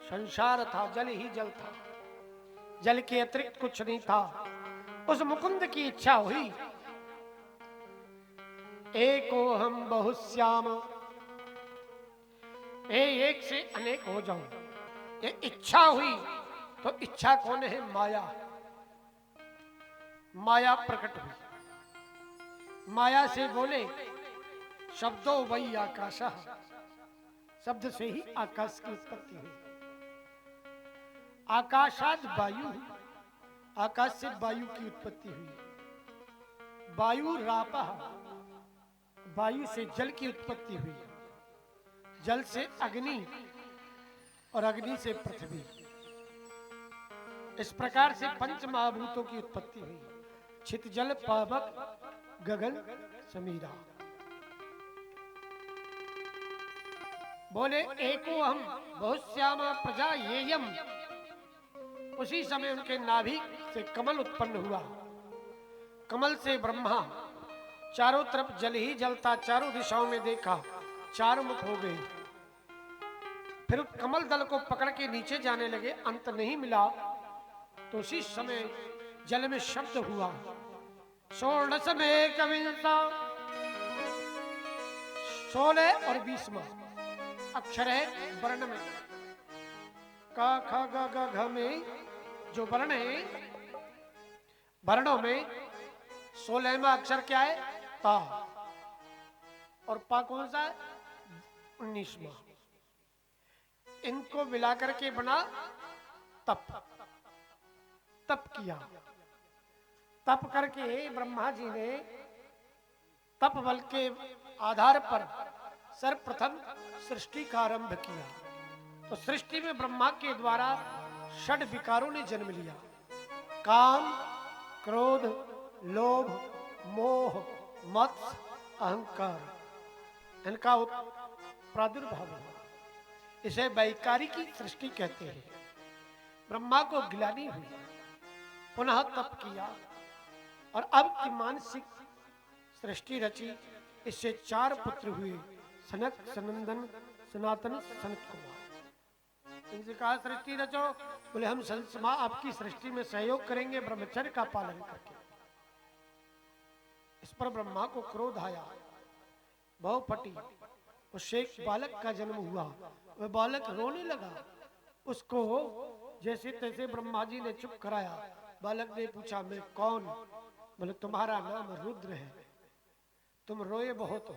संसार था, जल ही जल था, जल के अतिरिक्त कुछ नहीं था। उस मुकुंद की इच्छा हुई, एको हम बहुश्याम, एक से अनेक हो जाऊं। ये इच्छा हुई, तो इच्छा कौन है? माया। माया प्रकट हुई। माया से बोले, शब्दों वही आकाश, शब्द से ही आकाश की उत्पत्ति हुई। आकाशाद वायु, आकाश से वायु की उत्पत्ति हुई। वायु रापः, वायु से जल की उत्पत्ति हुई। जल से अग्नि और अग्नि से पृथ्वी। इस प्रकार से पंच महाभूतों की उत्पत्ति हुई। छित जल पावक गगन समीरा। बोले एको हम बहुश्यामा प्रजा येयम। उसी समय उनके नाभि से कमल उत्पन्न हुआ। कमल से ब्रह्मा, चारों तरफ जल ही जलता, चारों दिशाओं में देखा, चार मुख हो गए। फिर कमल दल को पकड़ के नीचे जाने लगे, अंत नहीं मिला। तो उसी समय जल में शब्द हुआ, षोडश में कविता, 16 और 20वां अक्षर है वर्ण में। का ख ग ग घ में जो वर्ण है, वर्णों में 16वां अक्षर क्या है? ता। और पा कौन सा है? 19वां। इनको मिलाकर के बना तप। तप किया। तप करके ब्रह्मा जी ने तप बल के आधार पर सर्वप्रथम सृष्टि का आरंभ किया। तो सृष्टि में ब्रह्मा के द्वारा षड विकारों ने जन्म लिया। काम, क्रोध, लोभ, मोह, मत्स्य, अहंकार, इनका प्रादुर्भाव हुआ। इसे वैकारिकी सृष्टि कहते हैं। ब्रह्मा को गिलानी हुई, पुनः तप किया और अब की मानसिक सृष्टि रची। इससे 4 पुत्र हुए, सनक, सनंदन, सनातन, सनत कुमार। इनसे कहा सृष्टि रचो, बोले हम संसमा आपकी सृष्टि में सहयोग करेंगे ब्रह्मचर्य का पालन करके। इस पर ब्रह्मा को क्रोध आया, बहु फटी, उससे एक बालक का जन्म हुआ। वह बालक रोने लगा। उसको जैसे तैसे ब्रह्मा जी ने चुप कराया। बालक ने पूछा, मैं कौन? बोले, तुम्हारा नाम रुद्र है, तुम रोए बहुत हो,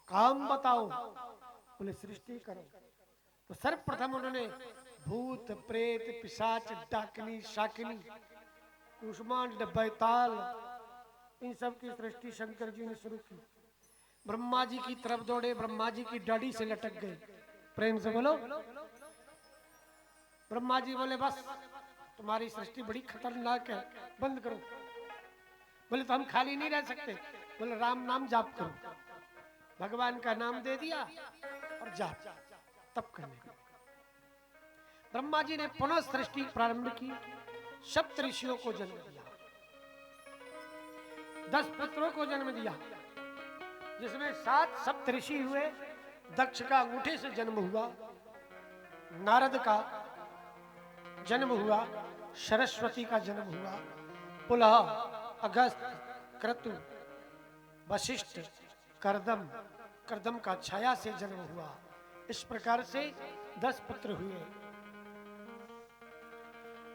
काम बताओ। बोले, सृष्टि करो। तो सर्वप्रथम उन्होंने भूत प्रेत पिशाच डाकिनी शाकिनी कुष्मांड बैताल इन सब की सृष्टि शंकर जी ने शुरू की। ब्रह्मा जी की तरफ दौड़े, ब्रह्मा जी की दाढ़ी से लटक गए। प्रेम से बोलो। ब्रह्मा जी बोले, बस तुम्हारी सृष्टि बड़ी खतरनाक है, बंद करो। बोले, तो हम खाली नहीं रह सकते। बोले, राम नाम जाप करो। भगवान का नाम दे दिया और जाप तप करने को। ब्रह्मा जी ने पुनः सृष्टि प्रारंभ की। सप्त ऋषियों को जन्म दिया, 10 पुत्रों को जन्म दिया, जिसमें 7 सप्त ऋषि हुए। दक्ष का अंगूठे से जन्म हुआ, नारद का जन्म हुआ, सरस्वती का जन्म हुआ, पुलह, अगस्त, क्रतु, वशिष्ठ, कर्दम, कर्दम का छाया से जन्म हुआ। इस प्रकार से 10 पुत्र हुए।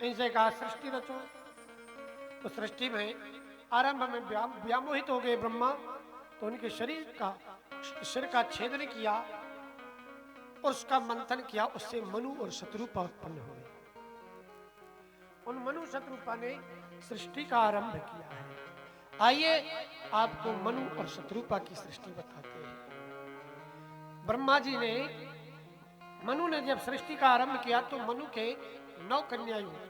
इनसे कहा, सृष्टि रचो। तो सृष्टि में आरंभ में व्यामोहित हो गए ब्रह्मा। तो उनके सिर का छेदन किया और उसका मंथन किया। उससे मनु और शत्रुपा उत्पन्न हुए। उन मनु शत्रुपा ने सृष्टि का आरंभ किया है। आइए आपको मनु और शत्रुपा की सृष्टि बताते हैं। ब्रह्मा जी ने, मनु ने जब सृष्टि का आरंभ किया तो मनु के 9 कन्याएं हुई।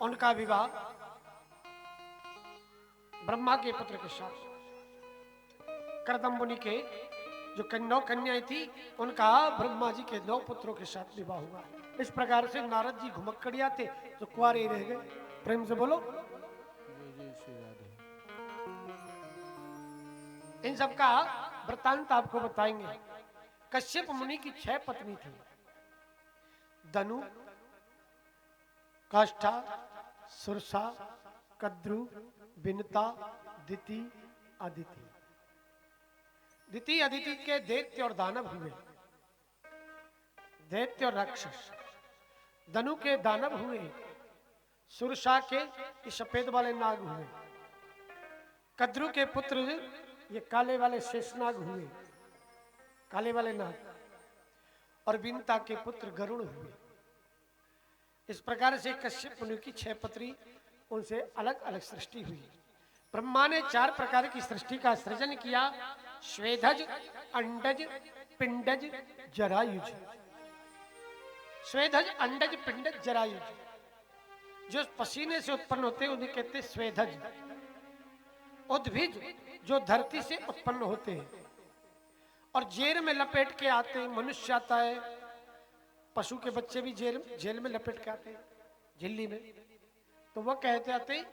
उनका विवाह ब्रह्मा के पुत्र के साथ, कर्दम मुनि के जो 9 कन्याएं थी, उनका ब्रह्मा जी के 9 पुत्रों के साथ विवाह हुआ। इस प्रकार से नारद जी घुमक्कड़िया थे तो कुंवारे रह गए। प्रेम से बोलो। इन सब का वृत्तांत आपको बताएंगे। कश्यप मुनि की 6 पत्नी थी। धनु, काष्ठा, सुरसा, कद्रु, बिनता, दिति, अदिति। दिति अदिति के दैत्य और दानव हुए, दैत्य और राक्षस। धनु के दानव हुए, सुरसा के सफेद वाले नाग हुए, कद्रु के पुत्र ये काले वाले शेषनाग हुए, काले वाले नाग, और बिनता के पुत्र गरुड़ हुए। इस प्रकार से कश्यप मुनि की 6 पत्नी, उनसे अलग अलग सृष्टि हुई। ब्रह्मा ने 4 प्रकार की सृष्टि का सृजन किया। स्वेदज, अंडज, पिंडज, जरायुज। स्वेदज, अंडज, पिंडज, जरायुज। जो पसीने से उत्पन्न होते हैं उन्हें कहते हैं स्वेदज। उद्भिज, जो धरती से उत्पन्न होते हैं और जेल में लपेट के आते हैं। मनुष्य आता है, पशु के बच्चे भी जेल में लपेट के आते हैं, झिल्ली में, तो वह कहते आते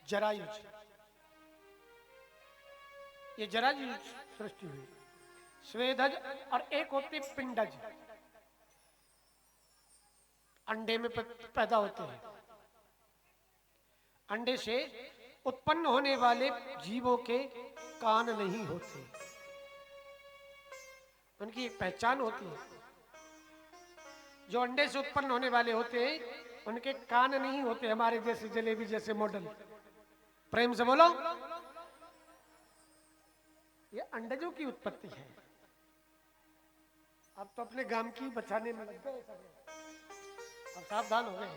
जरायुज। ये जरायुज सृष्टि हुई। स्वेदज और एक होते पिंडज, अंडे में पैदा होते हैं। अंडे से उत्पन्न होने वाले जीवों के कान नहीं होते, उनकी एक पहचान होती है। जो अंडे से उत्पन्न होने वाले होते हैं उनके कान नहीं होते, हमारे जैसे जलेबी जैसे मॉडल। प्रेम से बोलो। ये अंडजों की उत्पत्ति है। अब तो अपने गांव की बचाने में लग गए सब, अब सावधान हो गए।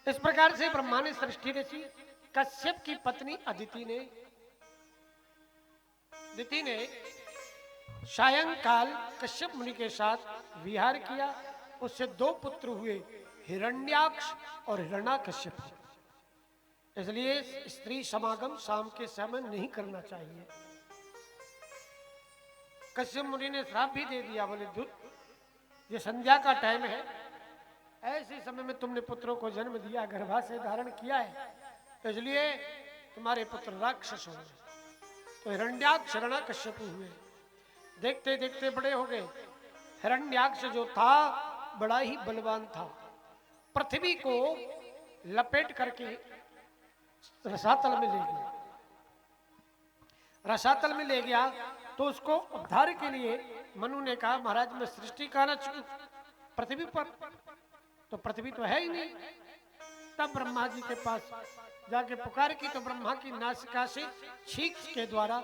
इस प्रकार से ब्रह्मा ने सृष्टि रची। कश्यप की पत्नी अदिति ने सायंकाल कश्यप मुनि के साथ विहार किया। उससे 2 पुत्र हुए, हिरण्याक्ष और हिरण्याकश्यप। इसलिए स्त्री समागम शाम के समय नहीं करना चाहिए। कश्यप मुनि ने श्राप भी दे दिया, बोले ये संध्या का टाइम है, ऐसे समय में तुमने पुत्रों को जन्म दिया, गर्भाशय धारण किया है, इसलिए तुम्हारे पुत्र राक्षस होंगे। तो हिरण्याक्ष हिरण्याकश्यप हुए। देखते देखते बड़े हो गए। हिरण्याक्ष जो था बड़ा ही बलवान था। पृथ्वी को लपेट करके रसातल में ले गया। रसातल में ले गया तो उसको उद्धार के लिए मनु ने कहा महाराज मैं सृष्टि का न छू पृथ्वी पर, तो पृथ्वी तो है ही नहीं। तब ब्रह्मा जी के पास जाके पुकार की तो ब्रह्मा की नासिका से छींक के द्वारा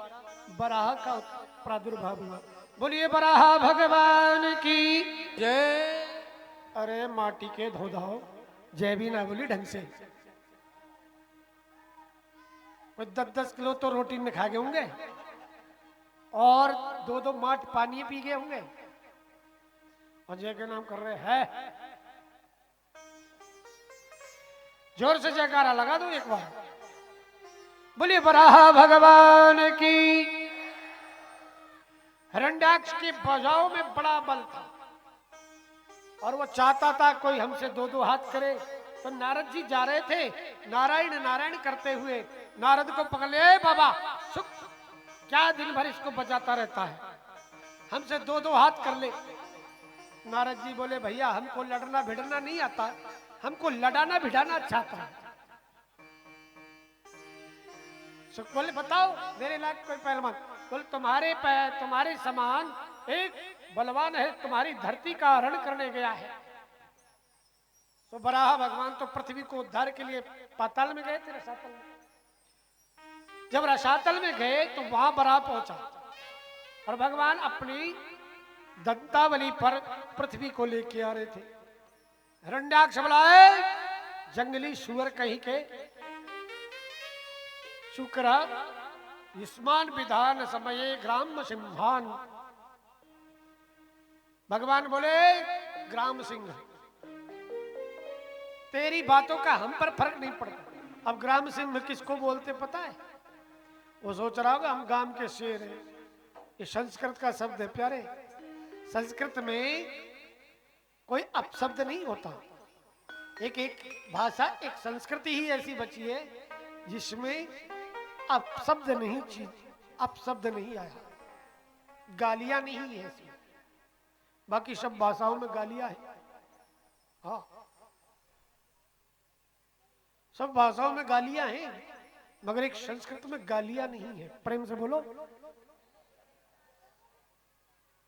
बराह का प्रादुर्भाव हुआ। बोलिए बराह भगवान की जय। अरे माटी के धोधाओ जय भी ना बोली ढंग से। कोई 10-10 किलो तो रोटी में खा गए होंगे और 2-2 माठ पानी पी गए होंगे और जय के नाम कर रहे हैं। जोर से जयकारा लगा दो एक बार। बोलिए बराह भगवान की। हिरण्याक्ष के भुजाओं में बड़ा बल था और वो चाहता था कोई हमसे 2-2 हाथ करे। तो नारद जी जा रहे थे नारायण नारायण करते हुए, नारद को पकड़ ले बाबा सुख क्या दिन भर इसको बजाता रहता है, हमसे 2-2 हाथ कर ले। नारद जी बोले भैया हमको लड़ना भिड़ना नहीं आता, हमको लड़ाना भिड़ाना अच्छा आता है। सुख बोले बताओ मेरे लायक कोई पहलवान। बोले तुम्हारे पैर तुम्हारे समान एक बलवान है, तुम्हारी धरती का हरण करने गया है। तो बराह भगवान तो पृथ्वी को उद्धार के लिए पाताल में गए थे, रसातल में। जब रसातल में गए तो वहां बराह पहुंचा और भगवान अपनी दंतावली पर पृथ्वी को लेके आ रहे थे। हिरण्याक्ष बुलाए जंगली सुअर कहीं के शुक्र युष्मान विधान समये ग्राम सिंहान। भगवान बोले ग्राम सिंह तेरी बातों का हम पर फर्क नहीं पड़ता। अब ग्राम सिंह किसको बोलते पता है? वो सोच रहा होगा हम गांव के शेर हैं। ये संस्कृत का शब्द है प्यारे। संस्कृत में कोई अपशब्द नहीं होता। एक भाषा एक संस्कृति ही ऐसी बची है जिसमें अपशब्द नहीं अपशब्द नहीं आया, गालियां नहीं है इसमें। बाकी सब भाषाओं में गालियां है। हाँ सब भाषाओं में गालियां हैं मगर एक संस्कृत में गालियां नहीं है। प्रेम से बोलो।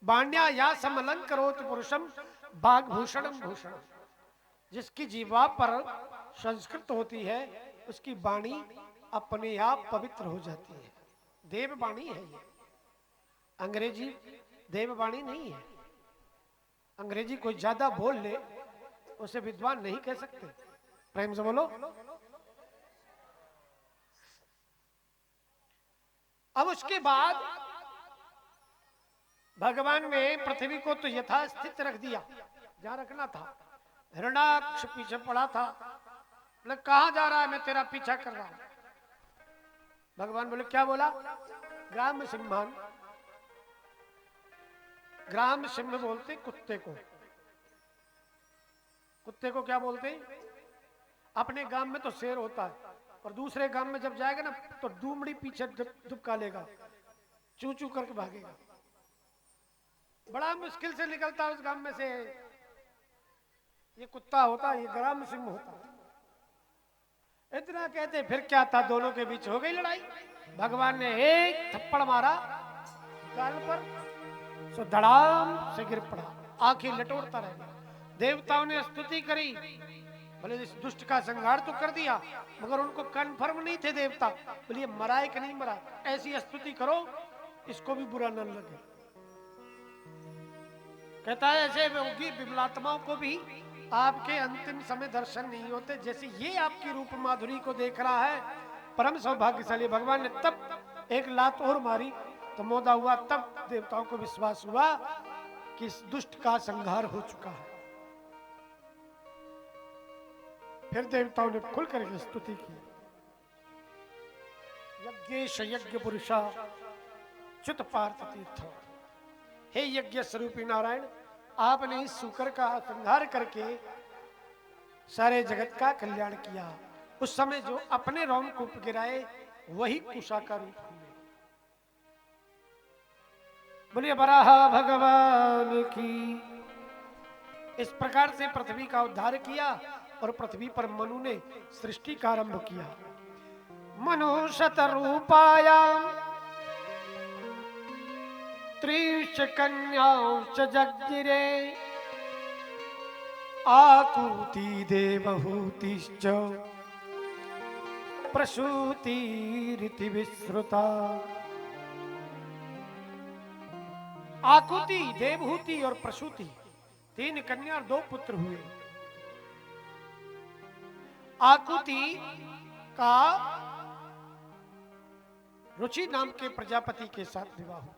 बाण्या या समलंकरोत पुरुषम बागभूषणम भूषण। जिसकी जीवा पर संस्कृत होती है उसकी वाणी अपने आप पवित्र हो जाती है। देव वाणी है ये, अंग्रेजी देव वाणी नहीं है। अंग्रेजी कोई ज्यादा बोल ले उसे विद्वान नहीं कह सकते। प्रेम से बोलो। अब उसके बाद भगवान ने पृथ्वी को तो यथास्थित रख दिया जहां रखना था। हिरण्याक्ष पीछे पड़ा था। बोले कहां जा रहा है? मैं तेरा पीछा कर रहा हूं। भगवान बोले क्या बोला? ग्राम सिंहान। ग्राम सिंह बोलते कुत्ते को। कुत्ते को क्या बोलते? अपने गांव में तो शेर होता है और दूसरे गांव में जब जाएगा ना तो डूमड़ी पीछे दुबका लेगा, चू चू करके भागेगा। बड़ा मुश्किल से निकलता है उस गांव में से। ये कुत्ता होता, ये ग्राम सिंह होता। इतना कहते फिर क्या था, दोनों के बीच हो गई लड़ाई। भगवान ने एक थप्पड़ मारा गाल पर, सो धड़ाम से गिर पड़ा, आंखें लटोड़ता रह गया। देवताओं ने स्तुति करी, बोले इस दुष्ट का संहार तो कर दिया, मगर उनको कन्फर्म नहीं थे देवता, बोलिए मरा है कि नहीं मरा। ऐसी स्तुति करो इसको भी बुरा न लगे। कहता है ऐसे होगी विमलात्माओं को भी आपके अंतिम समय दर्शन नहीं होते, जैसे ये आपकी रूप माधुरी को देख रहा है। परम सौभाग्यशाली। भगवान ने तब एक लात और मारी तो मौदा हुआ। तब देवताओं को विश्वास हुआ कि इस दुष्ट का संहार हो चुका है। फिर देवताओं ने खुल करके स्तुति की। यज्ञेश यज्ञ पुरुषा च्युत पार्थ तीर्थ। हे यज्ञ स्वरूपी नारायण, आपने इस सूकर का संहार करके सारे जगत का कल्याण किया। उस समय जो अपने रोमकूप गिराए वही कुशा का रूप हुए। बोलिए बराह भगवान की। इस प्रकार से पृथ्वी का उद्धार किया और पृथ्वी पर मनु ने सृष्टि का आरंभ किया। मनुष्यतरूपायां त्रिश कन्याश्च जज्ञिरे आकुति देवहूतिश्च प्रसूतिरिति विश्रुता। आकुति, देवहूति और प्रसूति, 3 कन्या और 2 पुत्र हुए। आकुति का रुचि नाम के प्रजापति के साथ विवाह हुआ।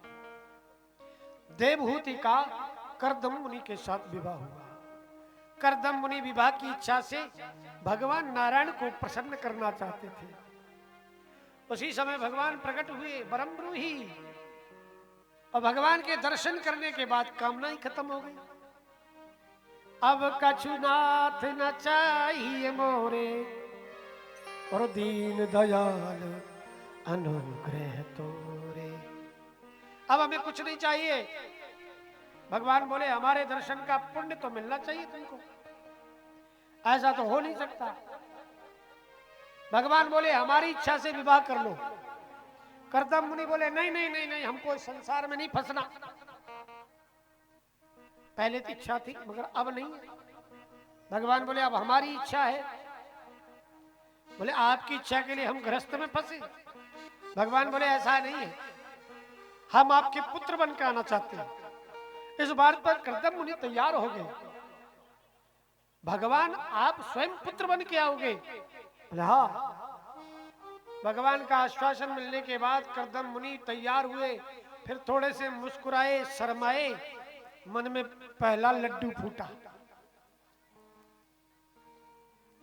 देवहूति का कर्दम मुनि के साथ विवाह हुआ। कर्दम मुनि विवाह की इच्छा से भगवान नारायण को प्रसन्न करना चाहते थे। उसी समय भगवान प्रकट हुए ब्रह्मरूही, और भगवान के दर्शन करने के बाद कामना ही खत्म हो गई। अब कछुनाथ न चाहिए मोरे, और दीन दयाल अनुग्रह तोरे। अब हमें कुछ नहीं चाहिए। भगवान बोले हमारे दर्शन का पुण्य तो मिलना चाहिए तुमको, ऐसा तो हो नहीं सकता। भगवान बोले हमारी इच्छा से विवाह कर लो। कर्दम मुनि बोले नहीं नहीं नहीं नहीं, हमको इस संसार में नहीं फंसना। पहले तो इच्छा थी मगर अब नहीं है। भगवान बोले अब हमारी इच्छा है। बोले आपकी इच्छा के लिए हम गृहस्थ में फंसे। भगवान बोले ऐसा नहीं है, हम आपके पुत्र बनकर आना चाहते हैं। इस बात पर कर्दम मुनि तैयार हो गए। भगवान आप स्वयं पुत्र बन के आओगे? बोले हाँ। भगवान का आश्वासन मिलने के बाद कर्दम मुनि तैयार हुए। फिर थोड़े से मुस्कुराए, शर्माए, मन में पहला लड्डू फूटा।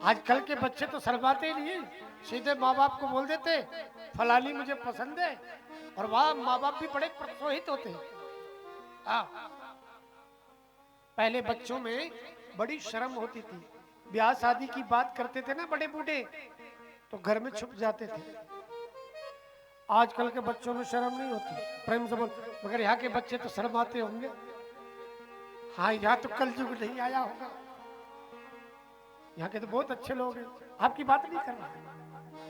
आजकल के बच्चे तो शर्माते ही नहीं, सीधे माँ बाप को बोल देते फलानी मुझे पसंद है, और वहां माँ बाप भी बड़े प्रोत्साहित होते हैं। पहले बच्चों में बड़ी शर्म होती थी। ब्याह शादी की बात करते थे ना बड़े बूढ़े, तो घर में छुप जाते थे। आजकल के बच्चों में शर्म नहीं होती, प्रेम से बोल। मगर यहाँ के बच्चे तो शर्माते होंगे। हाँ, यहाँ तो कलयुग नहीं आया होगा। यहाँ के तो बहुत अच्छे लोग हैं, आपकी बात नहीं कर रहा।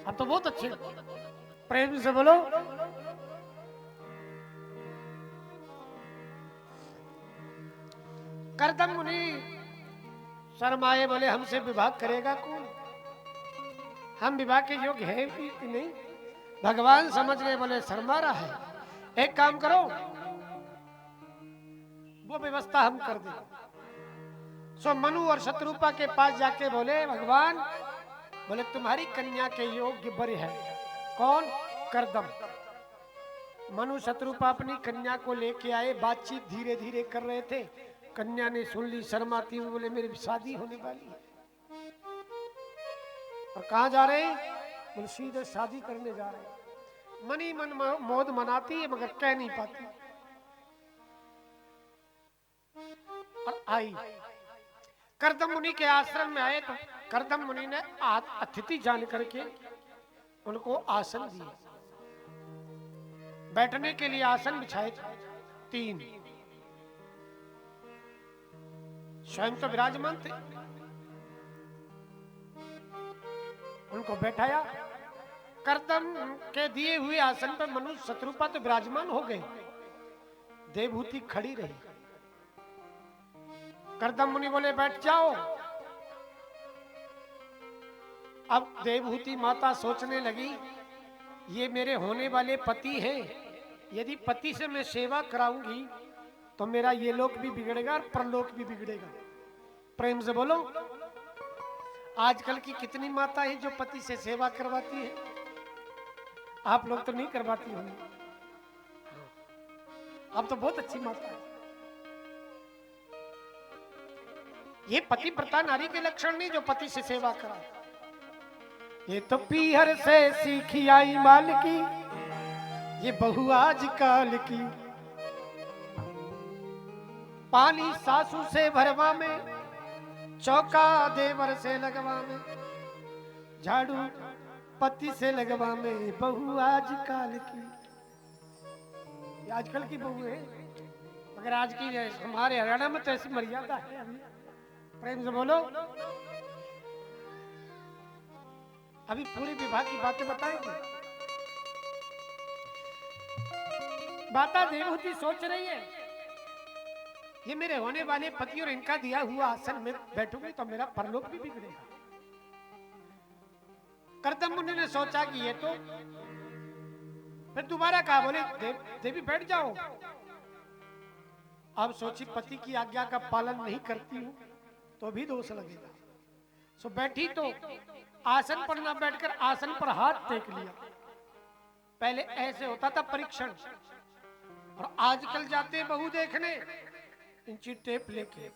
आप तो बहुत अच्छे, प्रेम से बोलो। कर्दम मुनि शर्माए, बोले हमसे विवाह करेगा कौन? हम विवाह के योग्य है कि नहीं? भगवान समझ गए, बोले शर्मा रहा है, एक काम करो, वो व्यवस्था हम कर दें। सो मनु और शत्रुपा के पास जाके बोले भगवान, बोले तुम्हारी कन्या के योग्य वर है। कौन? कर्दम। मनु शत्रुपा अपनी कन्या को लेके आए। बातचीत धीरे धीरे कर रहे थे। कन्या ने सुन ली, शर्माती हुई बोले मेरी शादी होने वाली है। और कहाँ जा रहे हैं? बोले सीधे शादी करने जा रहे हैं। मनी मन मौज मनाती है मगर कह नहीं पाती। और आई कर्दम मुनि के आश्रम में आए तो कर्दम मुनि ने अतिथि जान करके उनको आसन दिए। बैठने के लिए आसन बिछाए 3, स्वयं तो विराजमान थे। उनको बैठाया। कर्दम के दिए हुए आसन पर मनु शत्रुपा तो विराजमान हो गए, देवहूति खड़ी रही। कर्दम मुनि बोले बैठ जाओ। अब देवहूति माता सोचने लगी ये मेरे होने वाले पति हैं, यदि पति से मैं सेवा कराऊंगी तो मेरा ये लोक भी बिगड़ेगा और परलोक भी बिगड़ेगा। प्रेम से बोलो। आजकल की कितनी माता है जो पति से सेवा करवाती है? आप लोग तो नहीं करवाती होंगी। आप तो बहुत अच्छी माता है। ये पतिव्रता नारी के लक्षण नहीं जो पति से सेवा करा। ये तो पीहर से सीखी आई माल की, ये बहू आजकल की। पानी सासू से भरवा में, चौका देवर से लगवा में, झाड़ू पति से लगवा में, बहू आजकल की। ये आजकल की बहू है, मगर आज की हमारे हरियाणा में तो ऐसी मर्यादा है। अभी प्रेम से बोलो। अभी पूरी विवाह की बातें बताएंगे। माता देवहूति सोच रही है, ये मेरे होने वाले पति और इनका दिया हुआ आसन में बैठूंगी तो मेरा परलोक भी बिगड़ेगा। करदम मुनि ने सोचा कि ये तो, फिर दोबारा कहा, बोले देवी बैठ जाओ। अब सोची पति की आज्ञा का पालन नहीं करती हूं तो भी दोष लगेगा। सो बैठी तो आसन पर ना बैठकर आसन पर हाथ टेक लिया। पहले ऐसे होता था परीक्षण, और आजकल जाते बहू देखने इंची टेप लेके